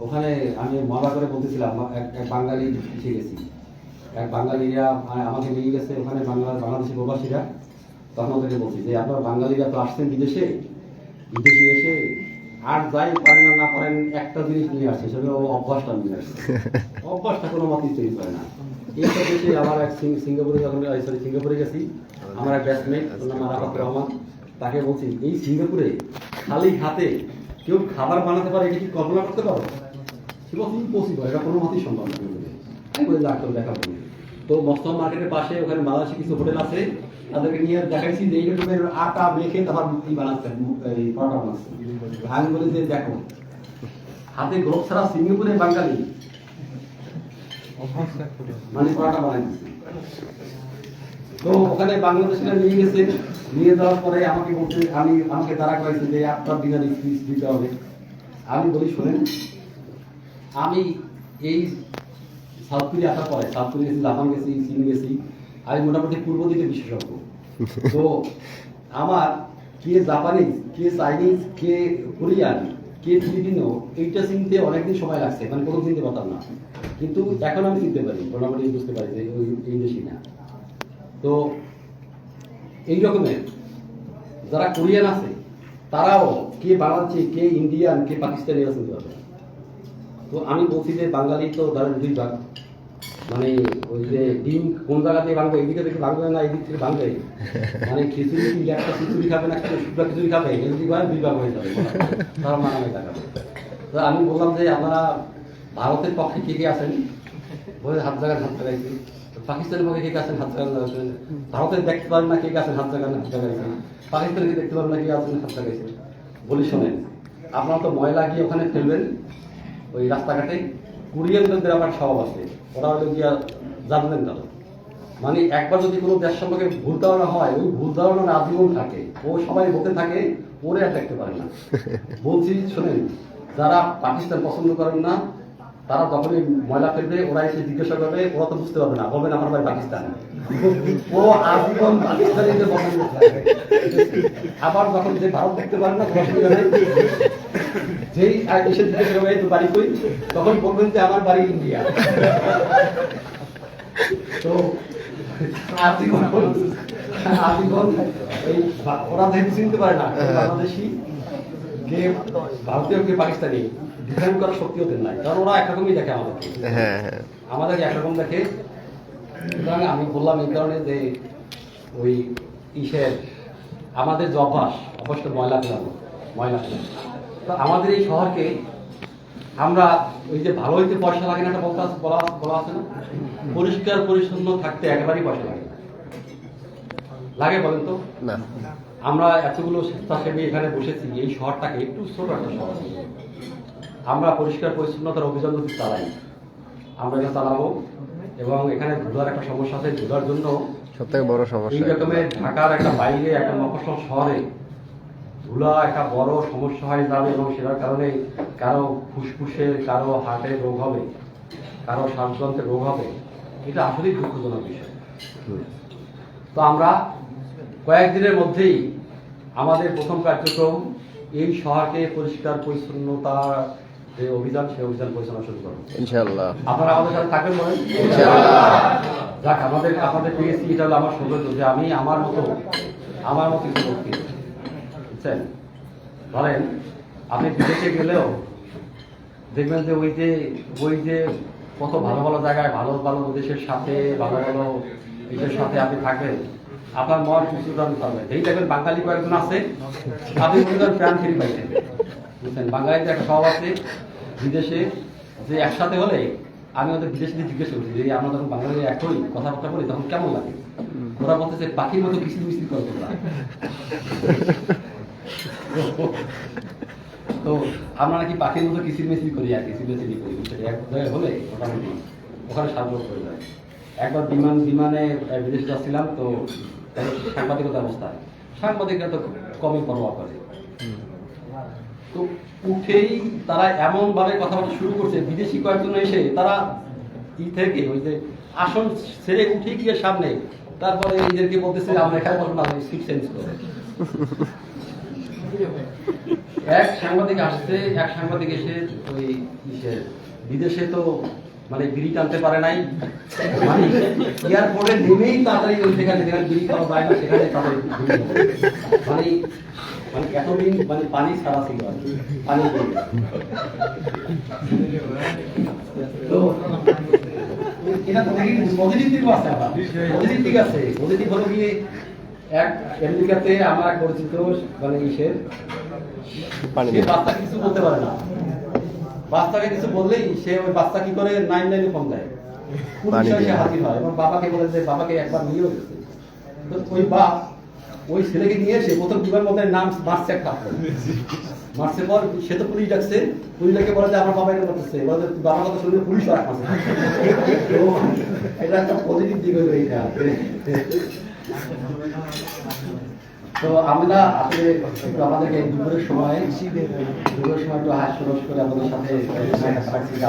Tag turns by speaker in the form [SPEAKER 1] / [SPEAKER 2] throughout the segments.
[SPEAKER 1] ওখানে আমি মজা করে বলতেছিলাম এক বাঙালি এসে গেছি, এক বাঙালিরা আমাকে নিয়ে গেছে ওখানে বাংলাদেশি প্রবাসীরা। তখন ওদেরকে বলছি যে আপনার বাঙালিরা তো আসছেন বিদেশে এসে আর যাই পারেন না পারেন একটা জিনিস নিয়ে আসছে, সেটা অভ্যাসটা নিয়ে আসছে। অভ্যাসটা কোনো মতেই তৈরি করে না। এইসব দেশে আমার এক সিঙ্গাপুরে যখন সিঙ্গাপুরে গেছি, আমার এক ব্যাচমেট আরাফাত রহমান, তাকে বলছি এই সিঙ্গাপুরে খালি হাতে কেউ খাবার বানাতে পারে, এটা কি কল্পনা করতে পারো? সে বলছে ইম্পসিবল, এটা কোনো মতেই সম্ভব না। আমি বলে ডাক্তার দেখা করি। তো মস্তম মার্কেটের পাশে ওখানে বাংলাদেশি কিছু হোটেল আছে, তাদেরকে নিয়ে দেখাইছি যে এই রকমের আটা মেখে তারপর বানাচ্ছে, এই পরোটা বানাচ্ছে। আমি বলি যে দেখো হাতে গ্লোভ ছাড়া সিঙ্গাপুরে বাঙালি মানে পরোটা বানাই দিচ্ছে। তো ওখানে বাংলাদেশিরা নিয়ে গেছে, নিয়ে যাওয়ার পরে আমাকে বলছে, আমাকে তারা কয়েছে যে আপনার দিনারি ফিস দিতে হবে। আমি বলি শোনেন, আমি এই সাউথ কোরিয়া আসার পরে, সাউথ কোরিয়া গেছি, জাপান গেছি, চীন গেছি, আমি মোটামুটি পূর্ব দিকে বিশেষজ্ঞ। তো আমার কে জাপানিজ, কে চাইনিজ, কে কোরিয়ান, কে ফিলিপিনো, এইটা চিনতে অনেকদিন সময় লাগছে, মানে কোনো চিনতে পারতাম না। কিন্তু এখন আমি চিনতে পারি, মোটামুটি বুঝতে পারি যে এই দেশই না। তো এই রকমের যারা কোরিয়ান আছে তারাও কে বাংলাদেশি, কে ইন্ডিয়ান, কে পাকিস্তানি এরা চিনতে পারবে। তো আমি বলছি যে বাঙালি তো ধরেন দুই ভাগ, মানে ওই যে ডিম কোন জায়গা দিয়ে ভাঙবে, এইদিকে থেকে ভাঙবে না এইদিক থেকে ভাঙবে, মানে খিচুড়ি একটা খিচুড়ি খাবে না শুকনো খিচুড়ি খাবে, এদিকে দুই ভাগ হয়ে যাবে, তারা মানাবে টাকা। তো আমি বললাম যে আপনারা ভারতের পক্ষে কে কে আছেন, বলে হাত জায়গাইছি। পাকিস্তানের পক্ষে কে কে আছেন, হাত জায়গান। ভারতের দেখতে পারেন না কে কে আছেন, হাত জায়গাইছেন। পাকিস্তানকে দেখতে পারেন না কে আছেন, হাত জায়গাইছেন। বলি শোনেন, আপনারা তো ময়লা গিয়ে ওখানে ফেলবেন ওই রাস্তাঘাটে, কোরিয়ানদের আবার স্বভাব আছে, ওরা হয়তো গিয়া জানবেন না। মানে একবার যদি কোনো দেশ সম্পর্কে ভুল ধারণা হয়, ওই ভুল ধারণা আজীবন থাকে, ও সবাই বলতে থাকে, ওরে আর দেখতে পারে না। বলছি শোনেন, যারা পাকিস্তান পছন্দ করেন না তারা যখনই ময়লা ফেলবে ওরা এসে জিজ্ঞাসা করবে, ওরা তো বুঝতে পারবে না, বলবেন আমার ভাই পাকিস্তান, ও আজীবন পাকিস্তানিদের পছন্দ থাকে। আবার যখন যে ভারত দেখতে পারে না, যেই এসে জিজ্ঞাসা করবে তো বাড়ি কই, তখন বলবেন যে আমার বাড়ি ইন্ডিয়া। তো আজীবন এই ওরা যেহেতু চিনতে পারে না বাংলাদেশি কে ভারতীয় কে পাকিস্তানি, ডিফারেন্ট করার শক্তি ওদের নাই, কারণ ওরা একরকমই দেখে আমাদেরকে একরকম দেখে। সুতরাং আমি বললাম এই কারণে যে ওই ইসের আমাদের যে অভ্যাসটা ময়লা ফেলানো। তো আমাদের এই শহরকে আমরা ওই যে ভালো হইতে পয়সা লাগে না একটা বলা আছে না, পরিষ্কার পরিচ্ছন্ন থাকতে একেবারেই পয়সা লাগে না। লাগে বলেন তো? না। আমরা এতগুলো স্বেচ্ছাসেবী এখানে বসেছি, এই শহরটাকে একটু ছোট একটা শহর, আমরা পরিষ্কার পরিচ্ছন্নতার অভিযান যদি চালাই, আমরা এটা চালাবো। এবং এখানে ধুলার একটা সমস্যা আছে, ধুলার জন্য সবথেকে বড় সমস্যা এই রকমের ঢাকার একটা বাইরে একটা মফস্বল শহরে ধুলা একটা বড় সমস্যা হয়ে যাবে, এবং সেটার কারণে কারো ফুসফুসের, কারো হার্টের রোগ হবে, কারো শ্বাসযন্ত্রের রোগ হবে। এটা আসলেই দুঃখজনক বিষয়। তো আমরা কয়েকদিনের মধ্যেই আমাদের প্রথম কার্যক্রম এই শহরকে পরিষ্কার পরিচ্ছন্নতার যে অভিযান, সেই অভিযান পরিচালনা শুরু করবো ইনশাআল্লাহ। আপনারা আমাদের সাথে থাকবেন বলেন ইনশাআল্লাহ। যাক, আপনাদের পেয়েছি, এটা হলো আমার সৌভাগ্য যে আমি আমার মতো কিছু লোককে, বুঝছেন, ধরেন আপনি বিদেশে গেলেও দেখবেন যে ওই যে কত ভালো ভালো জায়গায়, ভালো ভালো দেশের সাথে, ভালো ভালো দেশের সাথে আপনি থাকবেন, আপনার মন কিছু থাকবে। এই দেখবেন বাঙালি কয়েকজন আছে, আপনি প্রাণ ফিরি পাইছেন, বুঝছেন। বাঙালিতে একটা স্বভাব আছে বিদেশে, যে একসাথে হলে আমি ওদের বিদেশে জিজ্ঞেস করছি যে আমরা যখন বাঙালি এক হই, কথাবার্তা বলি, তখন কেমন লাগে? ওরা বলতেছে পাখির মতো কিচির মিচির করে তোমরা। তো আমরা নাকি পাখির মতো কিচির মিচির করি, আর কিচির করি, এক জায়গায় হলে মোটামুটি ওখানে সার্বক হয়ে যায়। একবার বিমানে বিদেশে যাচ্ছিলাম, তো সাংবাদিকতার অবস্থায় সাংবাদিকরা তো কমই পরোয়া করে। তো উঠেই তারা এমন ভাবে কথাবার্তা শুরু করছে, বিদেশি কয়েকজন এসে তারা থেকে ওই যে আসন ছেড়ে উঠে গিয়ে সামনে, তারপরে নিজেদেরকে বলতেছে আমরা এখানে বলবো না, সিট চেঞ্জ করে। এক সাংবাদিক আসছে, এক সাংবাদিক এসে ওই বিদেশে তো মানে বিড়ি টানতে পারে নাই, মানে এয়ারপোর্টে নেমেই তাড়াতাড়ি ওই যেখানে যেখানে বিড়ি খাওয়া যায় না সেখানে তাড়াতাড়ি মানে মানে এতদিন মানে পানি ছাড়া ছিল আর কি, পানি তো এটা তো পজিটিভ দিকও আছে, আবার পজিটিভ দিক আছে। পজিটিভ হলো গিয়ে এক আমেরিকাতে আমার এক পরিচিত মানে সে বাচ্চা কিছু বলতে পারে না, বাচ্চাকে কিছু বললেই সে ওই বাচ্চা কি করে 999 ফোন দেয়, পুলিশে এসে হাজির হয় এবং বাবাকে বলে যে বাবাকে একবার নিয়েও গেছে। তো ওই বাপ ওই ছেলেকে নিয়ে এসে প্রথম দুবার মধ্যে নাম মারছে, একটা মারছে পর সে তো পুলিশ ডাকছে, পুলিশ ডাকে বলে যে আমার বাবা এটা করতেছে, বলে বাবার কথা শুনলে পুলিশ আসছে। তো এটা একটা পজিটিভ দিক হইল এইটা। তো আমরা আসলে একটু আমাদেরকে দুপুরের সময় একটু হাস্যরস করে আমাদের সাথে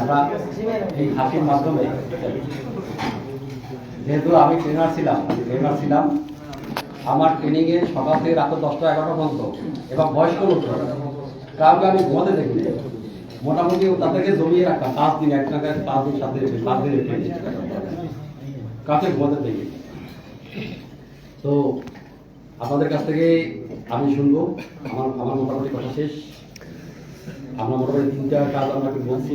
[SPEAKER 1] আমরা এই হাসির মাধ্যমে, যেহেতু আমি ট্রেনার ছিলাম আমার ট্রেনিং এ সকাল থেকে রাত 10টা-11টা পর্যন্ত এবং বয়স্ক লোক কাউকে আমি ঘুমাতে দেখি, মোটামুটি তাদেরকে জমিয়ে রাখতাম 5 দিন, এক জায়গায় 5 দিন 7 দিন 5 দিন কাউকে ঘুমাতে দেখি। তো আপনাদের কাছ থেকে আমি শুনবো, আমার মোটামুটি কথা শেষ। আমরা মোটামুটি 3টা কাজ আমরা বলছি।